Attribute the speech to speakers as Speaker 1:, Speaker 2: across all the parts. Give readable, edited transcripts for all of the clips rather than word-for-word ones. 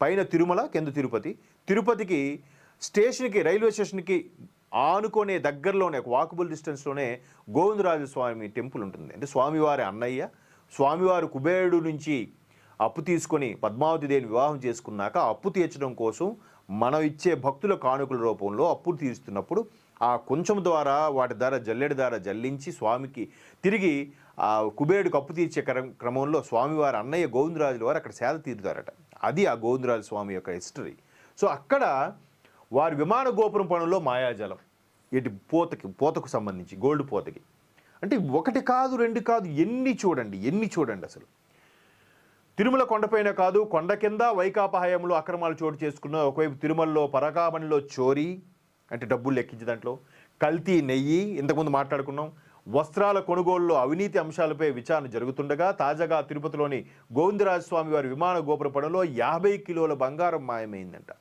Speaker 1: పైన తిరుమల, కింద తిరుపతి. తిరుపతికి స్టేషన్కి, రైల్వే స్టేషన్కి ఆనుకునే దగ్గరలోనే, ఒక వాకబుల్ డిస్టెన్స్లోనే గోవిందరాజ స్వామి టెంపుల్ ఉంటుంది. అంటే స్వామివారి అన్నయ్య, స్వామివారి కుబేరుడు నుంచి అప్పు తీసుకొని పద్మావతి దేవిని వివాహం చేసుకున్నాక అప్పు తీర్చడం కోసం మనం ఇచ్చే భక్తుల కానుకల రూపంలో అప్పు తీరుస్తున్నప్పుడు ఆ కొంచెం ద్వారా వాటి ద్వారా జల్లెడి ద్వారా జల్లించి స్వామికి తిరిగి ఆ కుబేరుడికి అప్పు తీర్చే క్రమంలో స్వామివారి అన్నయ్య గోవిందరాజుల వారు అక్కడ సేద తీరుతారట. అది ఆ గోవిందరాజు స్వామి యొక్క హిస్టరీ. సో అక్కడ వారి విమాన గోపురం పనుల్లో మాయాజలం, ఇటు పోతకు సంబంధించి, గోల్డ్ పోతకి. అంటే ఒకటి కాదు, రెండు కాదు, ఎన్ని చూడండి అసలు. తిరుమల కొండపైన కాదు, కొండ కింద వైకాపా హయాంలో అక్రమాలు చోటు చేసుకున్న, ఒకవైపు తిరుమలలో పరకామణిలో చోరీ, అంటే డబ్బులు లెక్కించే దాంట్లో కల్తీ నెయ్యి, ఇంతకుముందు మాట్లాడుకున్నాం. వస్త్రాల కొనుగోలులో అవినీతి అంశాలపై విచారణ జరుగుతుండగా తాజాగా తిరుపతిలోని గోవిందరాజ స్వామి వారి విమాన గోపుర పనులో 50 కిలోల బంగారం మాయమైందంట.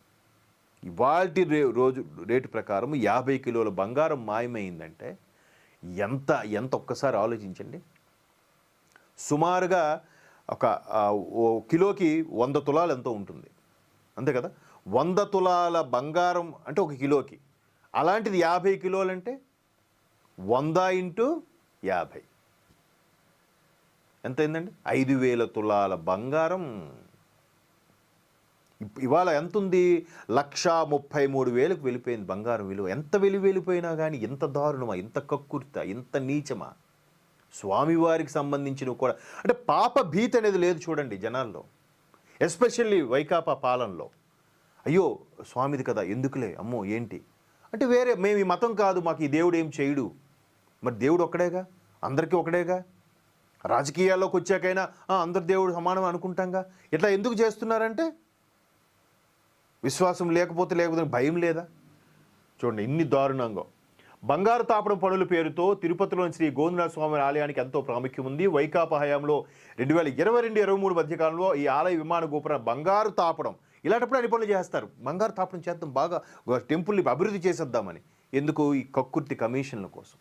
Speaker 1: ఇవాల్టి రోజు రేటు ప్రకారం 50 కిలోల బంగారం మాయమైందంటే ఎంత ఒక్కసారి ఆలోచించండి. సుమారుగా ఒక కిలోకి 100 తులాలు ఎంతో ఉంటుంది, అంతే కదా. 100 తులాల బంగారం అంటే ఒక కిలోకి, అలాంటిది 50 కిలోలంటే 100 × 50 ఎంత అయిందండి? 5,000 తులాల బంగారం. ఇవాళ ఎంత ఉంది? 1,33,000కు వెళ్ళిపోయింది బంగారం విలువ. ఎంత వెళ్ళిపోయినా కానీ ఎంత దారుణమా, ఎంత కక్కుర్త, ఎంత నీచమా. స్వామివారికి సంబంధించిన కూడా అంటే పాప భీతి అనేది లేదు చూడండి జనాల్లో, ఎస్పెషల్లీ వైకాపా పాలనలో. అయ్యో స్వామిది కదా, ఎందుకులే, అమ్మో ఏంటి అంటే, వేరే మేము ఈ మతం కాదు, మాకు ఈ దేవుడు ఏం చేయడు. మరి దేవుడు ఒక్కడేగా, అందరికీ ఒకడేగా. రాజకీయాల్లోకి వచ్చాకైనా అందరు దేవుడు సమానం అనుకుంటాంగా. ఇట్లా ఎందుకు చేస్తున్నారంటే విశ్వాసం లేకపోతే భయం లేదా? చూడండి ఇన్ని దారుణంగా. బంగారు తాపడం పనుల పేరుతో తిరుపతిలోని శ్రీ గోవిందరాజ స్వామి ఆలయానికి ఎంతో ప్రాముఖ్యం ఉంది. వైకాపా హయాంలో 2022-23 మధ్యకాలంలో ఈ ఆలయ విమాన గోపుర బంగారు తాపడం, ఇలాంటప్పుడు అన్ని పనులు చేస్తారు. బంగారు తాపడం చేద్దాం, బాగా టెంపుల్ని అభివృద్ధి చేసేద్దామని. ఎందుకు? ఈ కక్కుర్తి కమిషన్ల కోసం.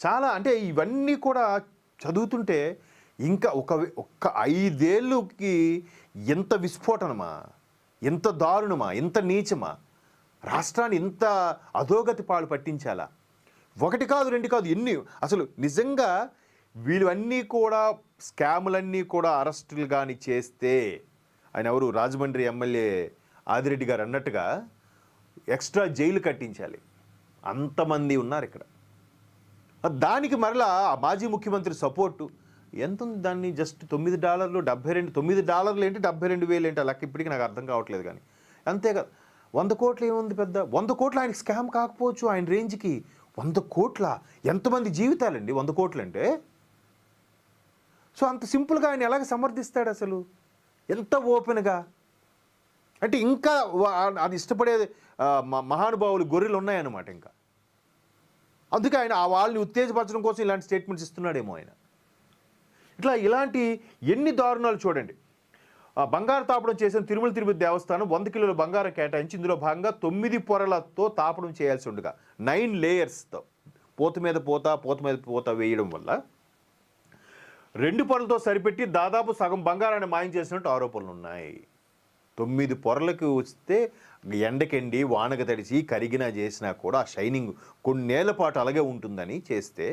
Speaker 1: చాలా అంటే ఇవన్నీ కూడా చదువుతుంటే ఇంకా ఒక్క 5 ఏళ్ళకి ఎంత విస్ఫోటనమా, ఎంత దారుణమా, ఎంత నీచమా, రాష్ట్రాన్ని ఇంత అధోగతి పాలు పట్టించాలా. ఒకటి కాదు, రెండు కాదు, ఎన్ని. అసలు నిజంగా వీళ్ళన్నీ కూడా స్కాములన్నీ కూడా అరెస్టులు కానీ చేస్తే, ఆయన ఎవరు, రాజమండ్రి ఎమ్మెల్యే ఆదిరెడ్డి గారు అన్నట్టుగా ఎక్స్ట్రా జైలు కట్టించాలి. అంతమంది ఉన్నారు ఇక్కడ. దానికి మరలా ఆ మాజీ ముఖ్యమంత్రి సపోర్టు ఎంత ఉంది? దాన్ని జస్ట్ $9, 72, $9 ఏంటి, 72,000 ఏంటి, లెక్క ఇప్పటికీ నాకు అర్థం కావట్లేదు. కానీ అంతే కదా. 100 కోట్లు ఏముంది పెద్ద? 100 కోట్లు ఆయనకి స్కామ్ కాకపోవచ్చు, ఆయన రేంజ్కి 100 కోట్ల ఎంతమంది జీవితాలండి 100 కోట్లు అంటే. సో అంత సింపుల్గా ఆయన ఎలాగ సమర్థిస్తాడు అసలు, ఎంత ఓపెన్గా. అంటే ఇంకా అది ఇష్టపడే మహానుభావులు గొర్రెలు ఉన్నాయన్నమాట ఇంకా. అందుకే ఆయన ఆ వాళ్ళని ఉత్తేజపరచడం కోసం ఇలాంటి స్టేట్మెంట్స్ ఇస్తున్నాడేమో ఆయన. ఇలాంటి ఎన్ని దారుణాలు చూడండి. బంగారు తాపడం చేసిన తిరుమల తిరుపతి దేవస్థానం 100 కిలోల బంగారం కేటాయించి ఇందులో భాగంగా 9 పొరలతో తాపడం చేయాల్సి ఉండగా 9 లేయర్స్తో పోత మీద పోత వేయడం వల్ల 2 పొరలతో సరిపెట్టి దాదాపు సగం బంగారాన్ని మాయం చేసినట్టు ఆరోపణలు ఉన్నాయి. 9 పొరలకు వస్తే ఎండకెండి వానక తడిసి కరిగినా చేసినా కూడా ఆ షైనింగ్ కొన్నేళ్ల పాటు అలాగే ఉంటుందని చేస్తే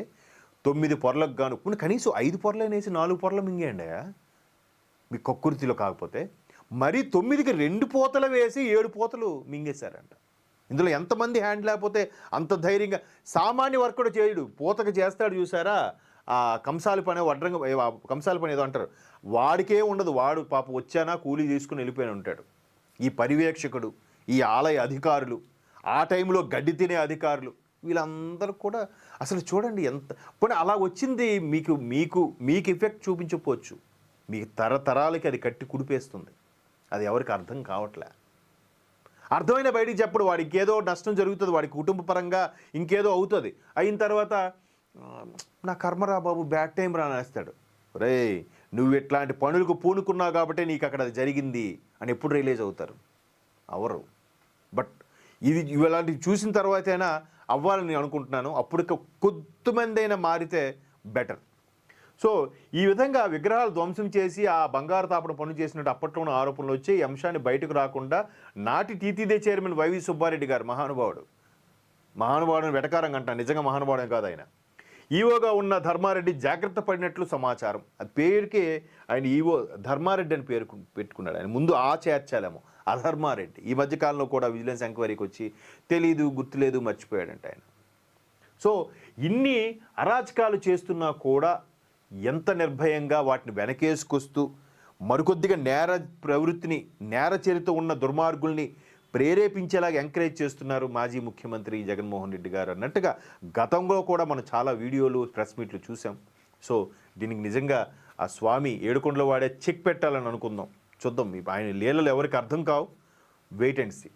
Speaker 1: 9 పొరలకు గాను కనీసం 5 పొరలనేసి 4 పొరలు మింగేయండి మీ కక్కుర్తిలో. కాకపోతే మరి 9కి 2 పోతలు వేసి 7 పోతలు మింగేశారంట. ఇందులో ఎంతమంది హ్యాండ్ లేకపోతే అంత ధైర్యంగా సామాన్య వర్కుడు చేయడు, పోతకు చేస్తాడు చూసారా, ఆ కంసాలి పని, కంసాలి పని ఏదో అంటారు, వాడికే ఉండదు. వాడు పాప వచ్చానా కూలీ తీసుకుని వెళ్ళిపోయిన ఉంటాడు. ఈ పర్యవేక్షకుడు, ఈ ఆలయ అధికారులు, ఆ టైంలో గడ్డి తినే అధికారులు, వీళ్ళందరూ కూడా అసలు చూడండి ఎంత పోనీ అలా వచ్చింది. మీకు ఎఫెక్ట్ చూపించకపోవచ్చు, మీ తరతరాలకి అది కట్టి కుడిపేస్తుంది. అది ఎవరికి అర్థం కావట్లే. అర్థమైన బయటికి చెప్పడు. వాడికి ఇంకేదో నష్టం జరుగుతుంది, వాడి కుటుంబ పరంగా ఇంకేదో అవుతుంది. అయిన తర్వాత నా కర్మరా బాబు, బ్యాడ్ టైం రానేస్తాడు. రే నువ్వు ఇట్లాంటి పనులకు పూనుకున్నావు కాబట్టి నీకు అక్కడ అది జరిగింది అని ఎప్పుడు రిలీజ్ అవుతారు? అవరు. బట్ ఇలాంటివి చూసిన తర్వాత అయినా అవ్వాలని అనుకుంటున్నాను. అప్పుడు కొద్దిమంది అయినా మారితే బెటర్. సో ఈ విధంగా విగ్రహాలు ధ్వంసం చేసి ఆ బంగారు తాపడం పనులు చేసినట్టు అప్పట్లోనే ఆరోపణలు వచ్చి ఈ అంశాన్ని బయటకు రాకుండా నాటి టీటీదే చైర్మన్ వైవి సుబ్బారెడ్డి గారు మహానుభావుడిని వెటకారంగా అంటాను, నిజంగా మహానుభావుడే కాదు ఆయన. ఈవోగా ఉన్న ధర్మారెడ్డి జాగ్రత్త పడినట్లు సమాచారం. అది పేరుకే ఆయన ఈవో ధర్మారెడ్డి అని పేరు పెట్టుకున్నాడు. ఆయన ముందు చేర్చాలేమో అధర్మారెడ్డి. ఈ మధ్యకాలంలో కూడా విజిలెన్స్ ఎంక్వైరీకి వచ్చి తెలీదు, గుర్తులేదు, మర్చిపోయాడంట ఆయన. సో ఇన్ని అరాచకాలు చేస్తున్నా కూడా ఎంత నిర్భయంగా వాటిని వెనకేసుకొస్తూ మరికొద్దిగా నేర ప్రవృత్తిని, నేర చరిత్ర ఉన్న దుర్మార్గుల్ని ప్రేరేపించేలాగా ఎంకరేజ్ చేస్తున్నారు మాజీ ముఖ్యమంత్రి జగన్మోహన్ రెడ్డి గారు అన్నట్టుగా గతంలో కూడా మనం చాలా వీడియోలు, ప్రెస్ మీట్లు చూసాం. సో దీనికి నిజంగా ఆ స్వామి ఏడుకొండల వాడే చెక్ పెట్టాలని అనుకుందాం. చూద్దాం, ఆయన లీలలు ఎవరికి అర్థం కావు. Wait and see.